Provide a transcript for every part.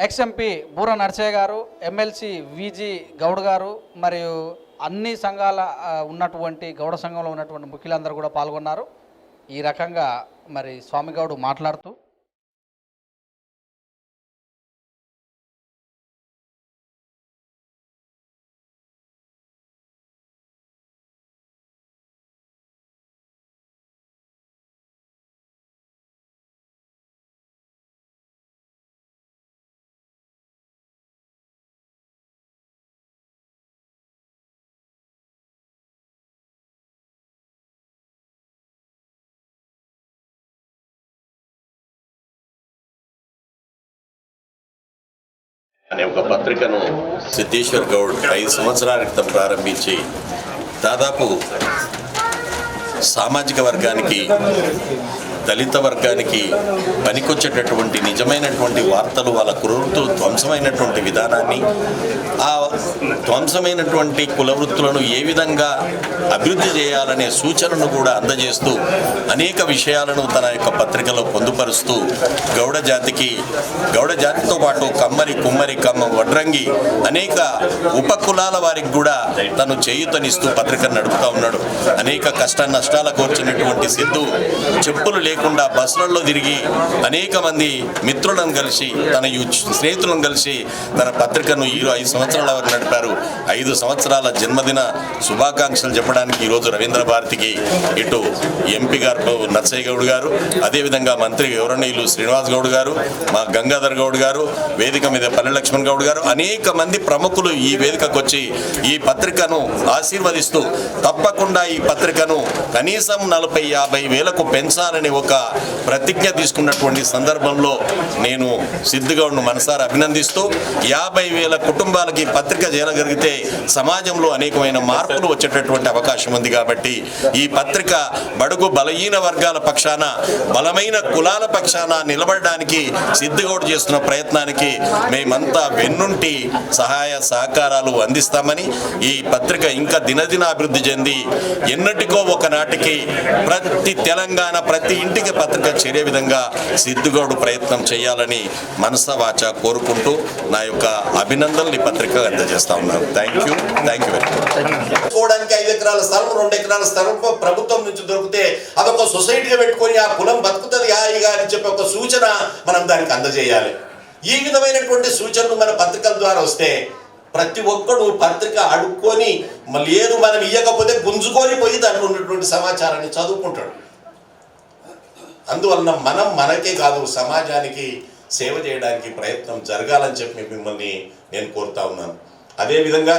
Ex-MP బూర నర్సయ్య గారు, MLC విజి గౌడ్ గారు మరియు అన్ని సంఘాల ఉన్నటువంటి గౌడ సంఘంలో ఉన్నటువంటి ముఖ్యులందరూ కూడా పాల్గొన్నారు. ఈ రకంగా మరి స్వామి గౌడ్ మాట్లాడుతూ అనే ఒక పత్రికను సిద్ధేశ్వర్ గౌడ్ 5 సంవత్సరాల క్రితం ప్రారంభించి దాదాపు సామాజిక వర్గానికి, దళిత వర్గానికి పనికొచ్చేటటువంటి నిజమైనటువంటి వార్తలు, వాళ్ళ కులవృత్తులు ధ్వంసమైనటువంటి విధానాన్ని, ఆ ధ్వంసమైనటువంటి కులవృత్తులను ఏ విధంగా అభివృద్ధి చేయాలనే సూచనను కూడా అందజేస్తూ అనేక విషయాలను తన యొక్క పత్రికలో పొందుపరుస్తూ గౌడ జాతితో పాటు కమ్మరి, కుమ్మరి, కమ్మ, వడ్రంగి అనేక ఉపకులాల వారికి కూడా తను చేయూతనిస్తూ పత్రికను నడుపుతూ ఉన్నాడు. అనేక కష్ట నష్టాలకు వచ్చినటువంటి సిద్ధు చెప్పులు లేకుండా బస్సులలో తిరిగి అనేక మంది మిత్రులను కలిసి, తన స్నేహితులను కలిసి తన పత్రికను 5 సంవత్సరాల వరకు నడిపారు. 5 సంవత్సరాల జన్మదిన శుభాకాంక్షలు చెప్పడానికి ఈరోజు రవీంద్ర భారతికి ఇటు ఎంపీ గారు నర్సయ్య గౌడ్ గారు, అదేవిధంగా మంత్రి గౌరవనీయులు శ్రీనివాస్ గౌడ్ గారు, మా గంగాధర్ గౌడ్ గారు, వేదిక మీద పల్లె లక్ష్మణ్ గౌడ్ గారు, అనేక మంది ప్రముఖులు ఈ వేదికకు వచ్చి ఈ పత్రికను ఆశీర్వదిస్తూ తప్పకుండా ఈ పత్రికను కనీసం 40-50 వేలకు పెంచాలని ఒక ప్రతిజ్ఞ తీసుకున్నటువంటి సందర్భంలో నేను సిద్దుగౌడ్ను మనసారా అభినందిస్తూ 50,000 కుటుంబాలకి పత్రిక చేయగలిగితే సమాజంలో అనేకమైన మార్పులు వచ్చేటటువంటి అవకాశం ఉంది. కాబట్టి ఈ పత్రిక బడుగు బలహీన వర్గాల పక్షాన, బలమైన కులాల పక్షాన నిలబడడానికి సిద్దుగౌడ్ చేస్తున్న ప్రయత్నానికి మేమంతా వెన్నుంటి సహాయ సహకారాలు అందిస్తామని, ఈ పత్రిక ఇంకా దినదిన అభివృద్ధి చెంది ఎన్నటికో ఒకనాటికి ప్రతి తెలంగాణ ప్రతి ఇంటికి పత్రిక చేరే విధంగా సిద్దుగౌడ్ ప్రయత్నం చేయాలని మనసా వాచా కోరుకుంటూ నా యొక్క అభినందనలు ఈ పత్రిక అందజేస్తా ఉన్నాను. Thank you very much. 5 ఎకరాల స్థలం, 2 ఎకరాల స్థలం ప్రభుత్వం నుంచి దొరికితే అదొక సొసైటీగా పెట్టుకొని ఆ కులం బతుకుతుంది హాయిగా అని చెప్పి ఒక సూచన మనం దానికి అందజేయాలి. ఈ విధమైనటువంటి సూచనలు మన పత్రికల ద్వారా వస్తే ప్రతి ఒక్కడు పత్రిక అడుక్కొని లేదు మనం ఇయ్యకపోతే గుంజుకొని పోయి దాంట్లో ఉన్నటువంటి సమాచారాన్ని చదువుకుంటాడు. అందువలన మనం మనకే కాదు సమాజానికి సేవ చేయడానికి ప్రయత్నం జరగాలని చెప్పి మిమ్మల్ని నేను కోరుతా ఉన్నాను. అదేవిధంగా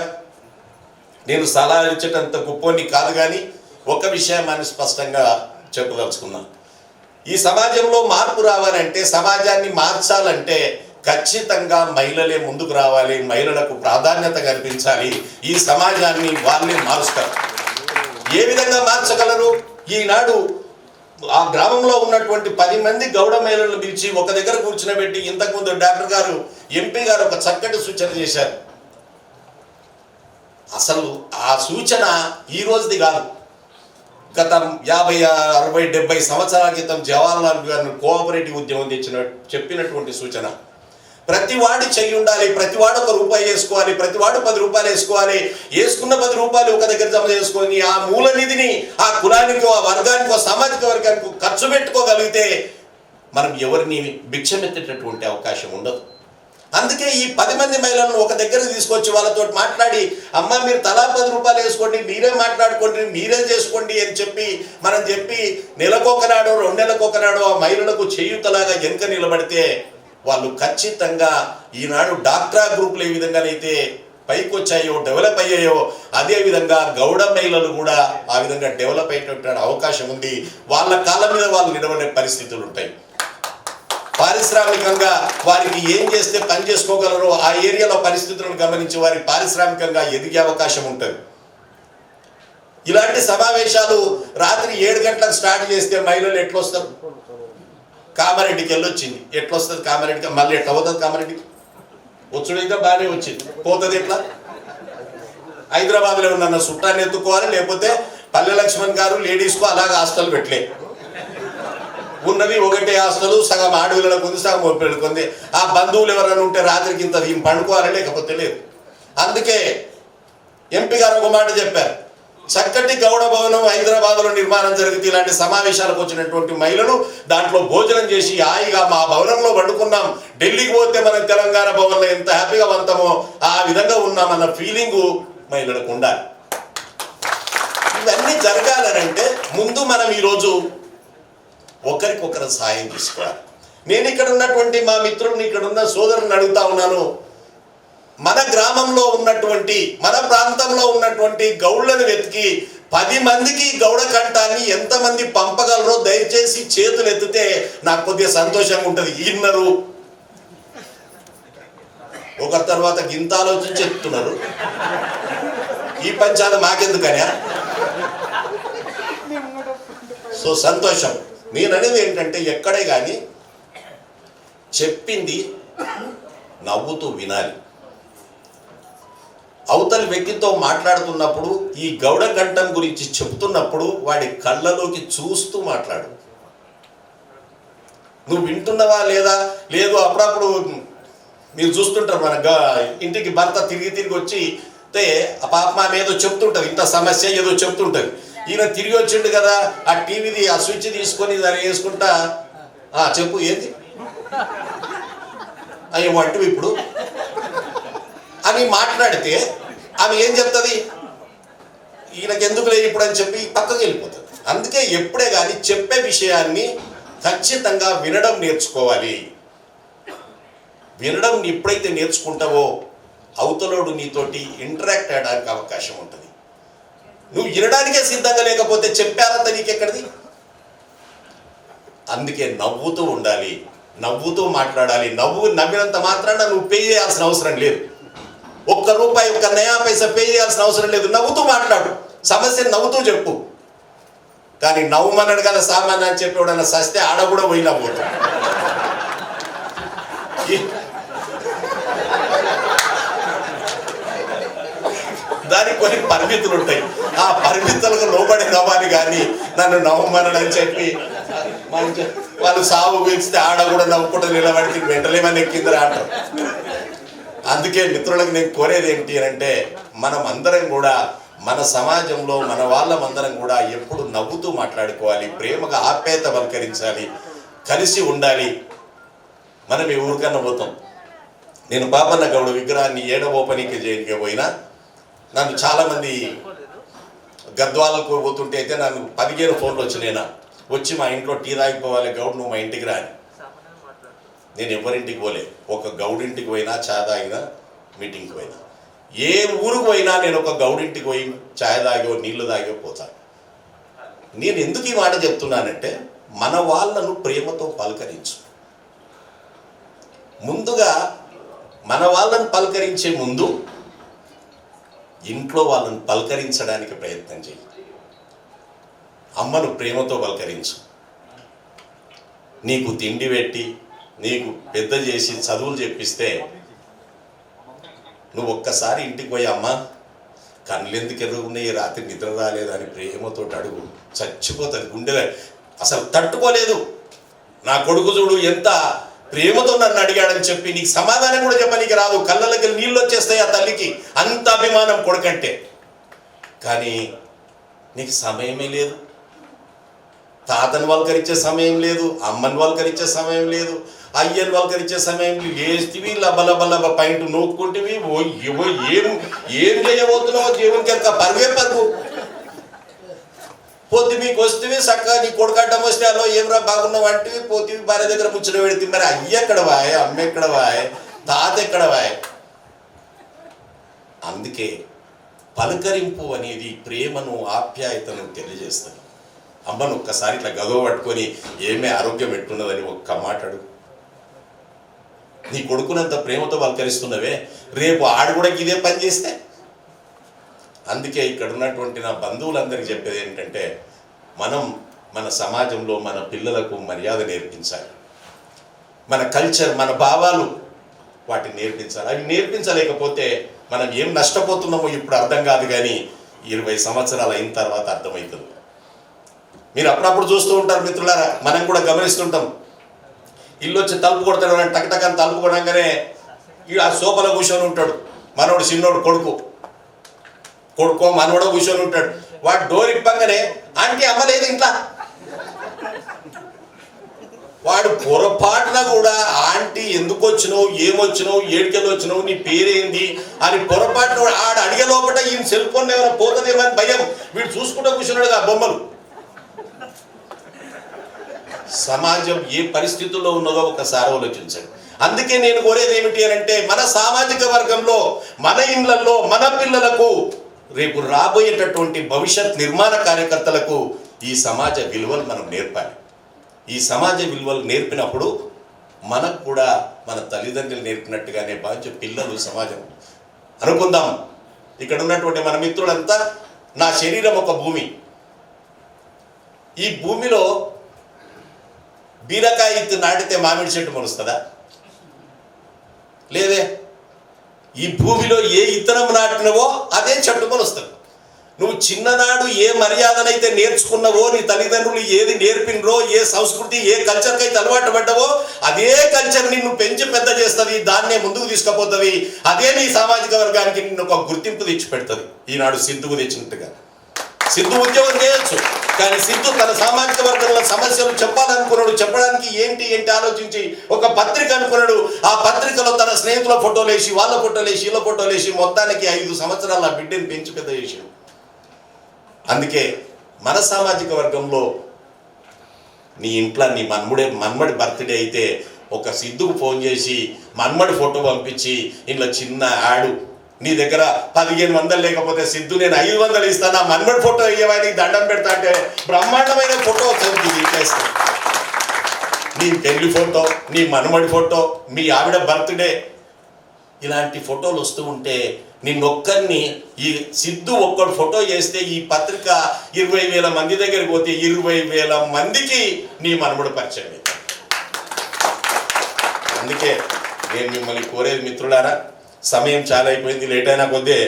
నేను సలహా ఇచ్చేటంత గొప్పని కాదు, కానీ ఒక విషయాన్ని స్పష్టంగా చెప్పదలుచుకున్నాను. ఈ సమాజంలో మార్పు రావాలంటే, సమాజాన్ని మార్చాలంటే ఖచ్చితంగా మహిళలే ముందుకు రావాలి, మహిళలకు ప్రాధాన్యత కల్పించాలి. ఈ సమాజాన్ని వాళ్ళే మారుస్తారు. ఏ విధంగా మార్చగలరు? ఈనాడు ఆ గ్రామంలో ఉన్నటువంటి 10 మంది గౌడ మహిళలను పిలిచి ఒక దగ్గర కూర్చునబెట్టి, ఇంతకుముందు డాక్టర్ గారు, ఎంపీ గారు ఒక చక్కటి సూచన చేశారు. అసలు ఆ సూచన ఈ రోజుది కాదు, గత 50, 60, 70 సంవత్సరాల క్రితం జవహర్లాల్ గారు కోఆపరేటివ్ ఉద్యమం చెప్పినటువంటి సూచన. ప్రతివాడి చెయ్యి ఉండాలి, ప్రతివాడు ₹1 వేసుకోవాలి, ప్రతివాడు ₹10 వేసుకోవాలి. వేసుకున్న ₹10 ఒక దగ్గర జమ చేసుకొని ఆ మూల నిధిని ఆ కులానికి, ఆ వర్గానికి, సామాజిక వర్గానికి ఖర్చు పెట్టుకోగలిగితే మనం ఎవరిని భిక్షమెత్తేటటువంటి అవకాశం ఉండదు. అందుకే ఈ 10 మంది మహిళలను ఒక దగ్గర తీసుకొచ్చి వాళ్ళతో మాట్లాడి, అమ్మ మీరు తలా ₹10 వేసుకోండి, మీరే మాట్లాడుకోండి, మీరే చేసుకోండి అని చెప్పి మనం చెప్పి నెలకొకనాడో 2 నెలకొకనాడో ఆ మహిళలకు చేయూతలాగా వెనుక నిలబడితే వాళ్ళు ఖచ్చితంగా ఈనాడు డాక్టరా గ్రూపులు ఏ విధంగానైతే పైకి వచ్చాయో, డెవలప్ అయ్యాయో, అదేవిధంగా గౌడ మహిళలు కూడా ఆ విధంగా డెవలప్ అయ్యేటటువంటి అవకాశం ఉంది. వాళ్ళ కాళ్ళ మీద వాళ్ళు నిలబడే పరిస్థితులు ఉంటాయి. పారిశ్రామికంగా వారికి ఏం చేస్తే పని చేసుకోగలరో ఆ ఏరియాలో పరిస్థితులను గమనించి వారి పారిశ్రామికంగా ఎదిగే అవకాశం ఉంటుంది. ఇలాంటి సమావేశాలు రాత్రి 7 గంటలకు స్టార్ట్ చేస్తే మహిళలు ఎట్లొస్తారు? కామారెడ్డికి వెళ్ళొచ్చింది, ఎట్లొస్తుంది కామారెడ్డికి? మళ్ళీ ఎట్లా పోతుంది కామారెడ్డికి? వచ్చుడైతే బాగానే వచ్చింది, పోతుంది ఎట్లా? హైదరాబాద్లో ఉన్న చుట్టాన్ని ఎత్తుకోవాలి, లేకపోతే పల్లె లక్ష్మణ్ గారు లేడీస్కు అలాగ హాస్టల్ పెట్టలే. ఉన్నది ఒకటే ఆస్తులు, సగం ఆడపిల్లలకు ఉంది, సగం పిల్లలకు ఉంది. ఆ బంధువులు ఎవరైనా ఉంటే రాత్రికి ఇంత పండుకోవాలి, లేకపోతే లేదు. అందుకే ఎంపీ గారు ఒక మాట చెప్పారు, చక్కటి గౌడ భవనం హైదరాబాద్లో నిర్మాణం జరిగితే ఇలాంటి సమావేశాలకు వచ్చినటువంటి మహిళలు దాంట్లో భోజనం చేసి హాయిగా మా భవనంలో వండుకున్నాం, ఢిల్లీకి పోతే మనం తెలంగాణ భవన్లో ఎంత హ్యాపీగా వంతామో ఆ విధంగా ఉన్నామన్న ఫీలింగు మహిళలకు ఉండాలి. ఇవన్నీ జరగాలనంటే ముందు మనం ఈరోజు ఒకరికొకరు సాయం తీసుకోవాలి. నేను ఇక్కడ ఉన్నటువంటి మా మిత్రుల్ని, ఇక్కడ ఉన్న సోదరుని అడుగుతా ఉన్నాను, మన గ్రామంలో ఉన్నటువంటి, మన ప్రాంతంలో ఉన్నటువంటి గౌళ్ళను వెతికి 10 మందికి గౌడ కంఠాన్ని ఎంతమంది పంపగలరో దయచేసి చేతులు ఎత్తితే నాకు కొద్దిగా సంతోషంగా ఉంటుంది. ఇన్నరు ఒకరి తర్వాత గింత ఆలోచించి చెప్తున్నారు, ఈ పంచాలు మాకెందుకనే. సో సంతోషం. నేను అనేది ఏంటంటే ఎక్కడే కానీ చెప్పింది నవ్వుతూ వినాలి. అవతలి వ్యక్తితో మాట్లాడుతున్నప్పుడు ఈ గౌడ కంఠం గురించి చెప్తున్నప్పుడు వాడి కళ్ళలోకి చూస్తూ మాట్లాడు. నువ్వు వింటున్నావా లేదా లేదు. అప్పుడప్పుడు మీరు చూస్తుంటారు, మన ఇంటికి భర్త తిరిగి వచ్చి ఆ పాప ఆమె ఏదో చెప్తుంటుంది, ఇంత సమస్య ఏదో చెప్తుంటుంది. ఈయన తిరిగి వచ్చిండు కదా, ఆ టీవీది ఆ స్విచ్ తీసుకొని దాన్ని వేసుకుంటా, చెప్పు ఏంది అయ్యో అంటూ ఇప్పుడు అని మాట్లాడితే ఆమె ఏం చెప్తుంది, ఈయనకి ఎందుకు లేదు ఇప్పుడు అని చెప్పి పక్కకి వెళ్ళిపోతుంది. అందుకే ఎప్పుడే కానీ చెప్పే విషయాన్ని ఖచ్చితంగా వినడం నేర్చుకోవాలి. వినడం ఎప్పుడైతే నేర్చుకుంటావో అవతలోడు నీతోటి ఇంటరాక్ట్ అయ్యడానికి అవకాశం ఉంటుంది. నువ్వు వినడానికే సిద్ధంగా లేకపోతే చెప్పారంత నీకెక్కడిది. అందుకే నవ్వుతూ ఉండాలి, నవ్వుతూ మాట్లాడాలి. నవ్వినంత మాత్రాన నువ్వు పే చేయాల్సిన అవసరం లేదు. ₹1 ఒక్క నయా పైసా పే చేయాల్సిన అవసరం లేదు. నవ్వుతూ మాట్లాడు, సమస్యను నవ్వుతూ చెప్పు. కానీ నవ్వుమన్నాడు కదా సామాన్య అని చెప్పి ఎవడన్నా సస్తే ఆడ కూడా పోయి నవ్వుతాడు. దానికి కొన్ని పరిమితులు ఉంటాయి. ఆ పరిమితులకు లోబడి నవ్వాలి. కానీ నన్ను నవ్వమనని చెప్పి వాళ్ళు సాగు పెంచితే ఆడ కూడా నవ్వుకుంటూ నిలబడితే వెంటలేమని ఎక్కిందిరా అంటారు. అందుకే మిత్రులకు నేను కోరేది ఏంటి అంటే, మనం అందరం కూడా మన సమాజంలో మన వాళ్ళమందరం కూడా ఎప్పుడు నవ్వుతూ మాట్లాడుకోవాలి, ప్రేమగా ఆప్యాయత పలకరించాలి, కలిసి ఉండాలి. మనం ఈ ఊరికన్నా పోతాం. నేను పాపన్న గౌడ విగ్రహాన్ని 7వ ఓపెనింగ్ చేయడానికి పోయినా నన్ను చాలామంది గద్వాలకు పోతుంటే అయితే నన్ను 15 ఫోన్లు వచ్చినాయినా, వచ్చి మా ఇంట్లో టీ తాగిపోవాలి గౌడ్, నువ్వు మా ఇంటికి రాని. నేను ఎవరింటికి పోలే, ఒక గౌడింటికి పోయినా, చా తాగినా, మీటింగ్కి పోయినా, ఏ ఊరికి పోయినా నేను ఒక గౌడింటికి పోయి ఛాయ్ తాగో నీళ్లు తాగో పోతాను. నేను ఎందుకు ఈ మాట చెప్తున్నానంటే, మన వాళ్ళను ప్రేమతో పలకరించు. ముందుగా మన వాళ్ళని పలకరించే ముందు ఇంట్లో వాళ్ళని పలకరించడానికి ప్రయత్నం చేయి. అమ్మను ప్రేమతో పలకరించు. నీకు తిండి పెట్టి నీకు పెద్ద చేసి చదువులు చెప్పిస్తే నువ్వు ఒక్కసారి ఇంటికి పోయి అమ్మ కళ్ళు ఎందుకు ఎరుగున్నాయి, రాత్రి నిద్ర రాలేదని ప్రేమతో అడుగు. చచ్చిపోతుంది గుండె, అసలు తట్టుకోలేదు. నా కొడుకు చూడు ఎంత ప్రేమతో నన్ను అడిగాడని చెప్పి నీకు సమాధానం కూడా చెప్పనీకి రాదు. కళ్ళకి నీళ్ళు వచ్చేస్తాయి ఆ తల్లికి, అంత అభిమానం కొడుకంటే. కానీ నీకు సమయమే లేదు. తాతను వాళ్ళకరిచ్చే సమయం లేదు, అమ్మని వాళ్ళకరిచ్చే సమయం లేదు, అయ్యని వాళ్ళకరిచ్చే సమయం లేదు. వేస్తివి లబ్బ పైంట్ నూక్కుంటేవి ఏం చేయబోతున్నావో దేవునికి ఎంత పరుగే పరుగు. పొద్దు మీకు వస్తేవి చక్కగా నీ కొడుకడ్డం వస్తే అలో ఏమరా బాగున్నావు అంటివి, పోతివి భార్య దగ్గర ముచ్చట పెడితే మరి అయ్య ఎక్కడ వాయ్, అమ్మ ఎక్కడ వాయ్, తాత ఎక్కడ వాయ్. అందుకే పలకరింపు అనేది ప్రేమను ఆప్యాయతను తెలియజేస్తుంది. అమ్మను ఒక్కసారి ఇట్లా గదవ పట్టుకొని ఏమే ఆరోగ్యం పెట్టున్నదని ఒక్క మాట్లాడు. నీ కొడుకునంత ప్రేమతో పలకరిస్తున్నవే, రేపు ఆడు కూడా ఇదే పని చేస్తే. అందుకే ఇక్కడ ఉన్నటువంటి నా బంధువులందరికీ చెప్పేది ఏంటంటే, మనం మన సమాజంలో మన పిల్లలకు మర్యాద నేర్పించాలి. మన కల్చర్, మన భావాలు వాటిని నేర్పించాలి. అవి నేర్పించలేకపోతే మనం ఏం నష్టపోతున్నామో ఇప్పుడు అర్థం కాదు, కానీ 20 సంవత్సరాలు అయిన తర్వాత అర్థమవుతుంది. మీరు అప్పుడప్పుడు చూస్తూ ఉంటారు మిత్రులారా, మనం కూడా గమనిస్తుంటాం. ఇల్లు వచ్చి తలుపు కొడతాడు, టక్ తలుపు కొనగానే ఆ సోఫాలో కూర్చొని ఉంటాడు మనోడు, చిన్నోడు కొడుకో మనోడో కూర్చొని ఉంటాడు. వాడు డోర్ ఇప్పగానే ఆంటీ అమ్మ లేదు ఇంట్లో. వాడు పొరపాటున కూడా ఆంటీ ఎందుకు వచ్చినావు, ఏమొచ్చినావు, ఏడికెళ్ళి వచ్చినావు, నీ పేరేంది అని పొరపాటున ఆడ అడిగే లోపల ఈయన సెల్ ఫోన్ ఏమైనా పోతుందేమో అని భయం. వీడు చూసుకుంటూ కూర్చున్నాడు ఆ బొమ్మలు. సమాజం ఏ పరిస్థితుల్లో ఉన్నదో ఒకసారి ఆలోచించండి. అందుకే నేను కోరేది ఏమిటి అని అంటే, మన సామాజిక వర్గంలో, మన ఇళ్లలో, మన పిల్లలకు, రేపు రాబోయేటటువంటి భవిష్యత్ నిర్మాణ కార్యకర్తలకు ఈ సమాజ విలువలు మనం నేర్పాలి. ఈ సమాజ విలువలు నేర్పినప్పుడు మనకు కూడా మన తల్లిదండ్రులు నేర్పినట్టుగానే బాధ్య పిల్లలు సమాజం అనుకుందాం. ఇక్కడ ఉన్నటువంటి మన మిత్రులంతా, నా శరీరం ఒక భూమి, ఈ భూమిలో బీరకాయ ఇత్తు నాటితే మామిడి చెట్టు మొలుస్తుందా? లేదే. ఈ భూమిలో ఏ ఇత్తనం నాటినవో అదే చెట్టు మొలుస్తుంది. నువ్వు చిన్ననాడు ఏ మర్యాదనైతే నేర్చుకున్నావో, నీ తల్లిదండ్రులు ఏది నేర్పినరో, ఏ సంస్కృతి ఏ కల్చర్కి అయితే అలవాటు పడ్డావో అదే కల్చర్ నిన్ను పెంచి పెద్ద చేస్తుంది, దాన్నే ముందుకు తీసుకుపోతుంది. అదే నీ సామాజిక వర్గానికి నిన్ను ఒక గుర్తింపు తెచ్చి పెడుతుంది. ఈనాడు సిద్ధుకు తెచ్చినట్టుగా. సిద్ధు ఉద్యోగం చేయొచ్చు, కానీ సిద్ధు తన సామాజిక వర్గంలో సమస్యలు చెప్పాలనుకున్నాడు. చెప్పడానికి ఏంటి ఆలోచించి ఒక పత్రిక అనుకున్నాడు. ఆ పత్రికలో తన స్నేహితుల ఫోటోలు వేసి, వాళ్ళ ఫోటోలు వేసి, వీళ్ళ ఫోటోలు వేసి, మొత్తానికి 5 సంవత్సరాలు ఆ బిడ్డని పెంచి పెద్ద చేసాడు. అందుకే మన సామాజిక వర్గంలో నీ ఇంట్లో నీ మన్మడి బర్త్డే అయితే ఒక సిద్ధుకు ఫోన్ చేసి మన్మడి ఫోటో పంపించి, ఇంట్లో చిన్న యాడు, నీ దగ్గర 1500 లేకపోతే సిద్ధు నేను 500 ఇస్తాను, ఆ మన్మడి ఫోటో ఇవ్వని దండం పెడతా అంటే బ్రహ్మాండమైన ఫోటో ఇచ్చేస్తాను. నీ పెళ్లి ఫోటో, నీ మన్మడి ఫోటో, మీ ఆవిడ బర్త్డే, ఇలాంటి ఫోటోలు వస్తూ ఉంటే నిన్నొక్కరిని ఈ సిద్ధు ఒక్కడు ఫోటో చేస్తే ఈ పత్రిక 20,000 మంది దగ్గరికి పోతే 20,000 మందికి నీ మనుమడు పరిచయం. అందుకే నేను మిమ్మల్ని కోరేది మిత్రులారా, సమయం చాలా అయిపోయింది, లేట్ అయినా కొద్దే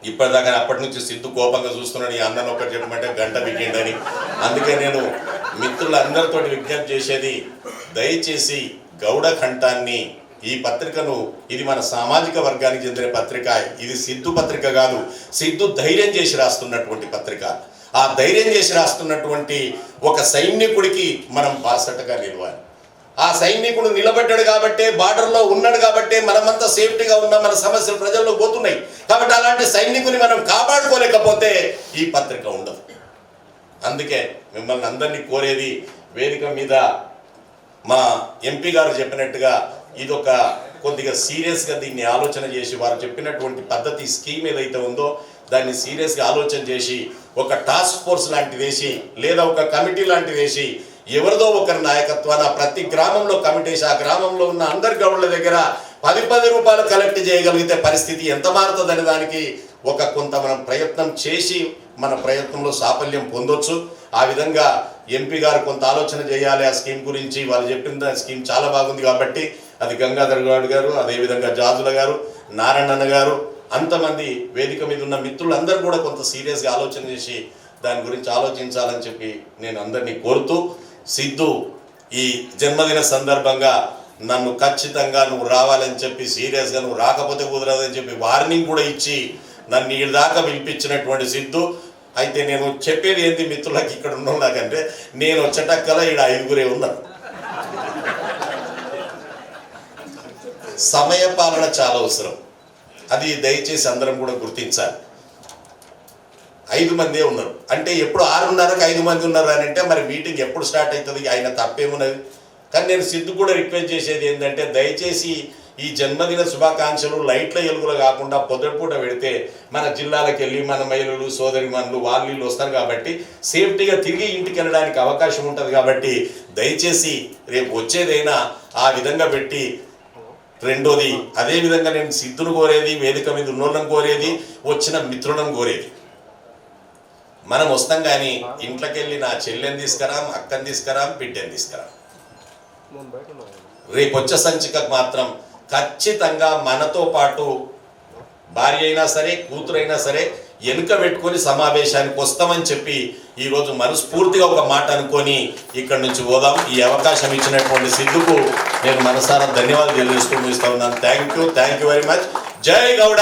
ఇప్పటిదాకా అప్పటి నుంచి సిద్ధు కోపంగా చూస్తున్నాడు, ఈ అన్నను ఒకటి చెప్పమంటే గంట బిగిండని. అందుకే నేను మిత్రులందరితో విజ్ఞప్తి చేసేది, దయచేసి గౌడ కంఠాన్ని, ఈ పత్రికను, ఇది మన సామాజిక వర్గానికి చెందిన పత్రిక, ఇది సిద్ధు పత్రిక కాదు, సిద్ధు ధైర్యం చేసి రాస్తున్నటువంటి పత్రిక. ఆ ధైర్యం చేసి రాస్తున్నటువంటి ఒక సైనికుడికి మనం బాసటగా నిలవాలి. ఆ సైనికుడు నిలబడ్డాడు కాబట్టే, బార్డర్లో ఉన్నాడు కాబట్టే మనమంతా సేఫ్టీగా ఉన్నాం, మన సమస్యలు ప్రజల్లో పోతున్నాయి. కాబట్టి అలాంటి సైనికుని మనం కాపాడుకోలేకపోతే ఈ పత్రిక ఉండదు. అందుకే మిమ్మల్ని అందరినీ కోరేది, వేదిక మీద మా ఎంపీ గారు చెప్పినట్టుగా ఇదొక కొద్దిగా సీరియస్గా దీన్ని ఆలోచన చేసి, వారు చెప్పినటువంటి పద్ధతి స్కీమ్ ఏదైతే ఉందో దాన్ని సీరియస్గా ఆలోచన చేసి ఒక టాస్క్ ఫోర్స్ లాంటిది వేసి, లేదా ఒక కమిటీ లాంటిది వేసి, ఎవరిదో ఒకరి నాయకత్వాన ప్రతి గ్రామంలో కమిటీ వేసి, ఆ గ్రామంలో ఉన్న అందరి గౌడ్ల దగ్గర 10 రూపాయలు కలెక్ట్ చేయగలిగితే పరిస్థితి ఎంత మారుతుందని దానికి కొంత మనం ప్రయత్నం చేసి మన ప్రయత్నంలో సాఫల్యం పొందొచ్చు. ఆ విధంగా ఎంపీ గారు కొంత ఆలోచన చేయాలి ఆ స్కీమ్ గురించి. వాళ్ళు చెప్పిన స్కీమ్ చాలా బాగుంది కాబట్టి అది గంగాధర్ గౌడ్ గారు, అదేవిధంగా జాజుల గారు, నారాయణన్న గారు, అంతమంది వేదిక మీద ఉన్న మిత్రులందరూ కూడా కొంత సీరియస్గా ఆలోచన చేసి దాని గురించి ఆలోచించాలని చెప్పి నేను అందరినీ కోరుతూ, సిద్ధు ఈ జన్మదిన సందర్భంగా నన్ను ఖచ్చితంగా నువ్వు రావాలని చెప్పి సీరియస్గా, నువ్వు రాకపోతే కుదరదని చెప్పి వార్నింగ్ కూడా ఇచ్చి నన్ను ఈ దాకా పిలిపించినటువంటి సిద్ధు. అయితే నేను చెప్పేది ఏంటి మిత్రులకి, ఇక్కడ ఉన్న నాకంటే నేను వచ్చేటక్కల ఈడ 5గురే ఉన్నారు. సమయపాలన చాలా అవసరం, అది దయచేసి అందరం కూడా గుర్తించాలి. 5 మందే ఉన్నారు అంటే ఎప్పుడు 6:30కి 5 మంది ఉన్నారు అని అంటే మరి మీటింగ్ ఎప్పుడు స్టార్ట్ అవుతుంది? ఆయన తప్పేమున్నది? కానీ నేను సిద్ధు కూడా రిక్వెస్ట్ చేసేది ఏంటంటే, దయచేసి ఈ జన్మదిన శుభాకాంక్షలు లైట్ల ఎలుగులు కాకుండా పొద్దుపూట పెడితే మన జిల్లాలకు వెళ్ళి మన మహిళలు సోదరిమణులు వాళ్ళు వస్తారు కాబట్టి సేఫ్టీగా తిరిగి ఇంటికి వెళ్ళడానికి అవకాశం ఉంటుంది. కాబట్టి దయచేసి రేపు వచ్చేదైనా ఆ విధంగా పెట్టి, రెండోది అదేవిధంగా నేను సిద్ధును కోరేది, వేదిక మీద ఉన్నోళ్ళని కోరేది, వచ్చిన మిత్రులను కోరేది, మనం వస్తాం కానీ ఇంట్లోకి వెళ్ళి నా చెల్లెని తీసుకురా, అక్కని తీసుకురా, బిడ్డని తీసుకురా. రేపు వచ్చే సంచికకు మాత్రం ఖచ్చితంగా మనతో పాటు భార్య అయినా సరే కూతురైనా సరే వెనుక పెట్టుకొని సమావేశానికి వస్తామని చెప్పి ఈరోజు మనస్ఫూర్తిగా ఒక మాట అనుకొని ఇక్కడి నుంచి పోదాం. ఈ అవకాశం ఇచ్చినటువంటి సిద్ధుకు నేను మనసారా ధన్యవాదాలు తెలియజేస్తూ ముగిస్తా ఉన్నాను. Thank you very much. జై గౌడ.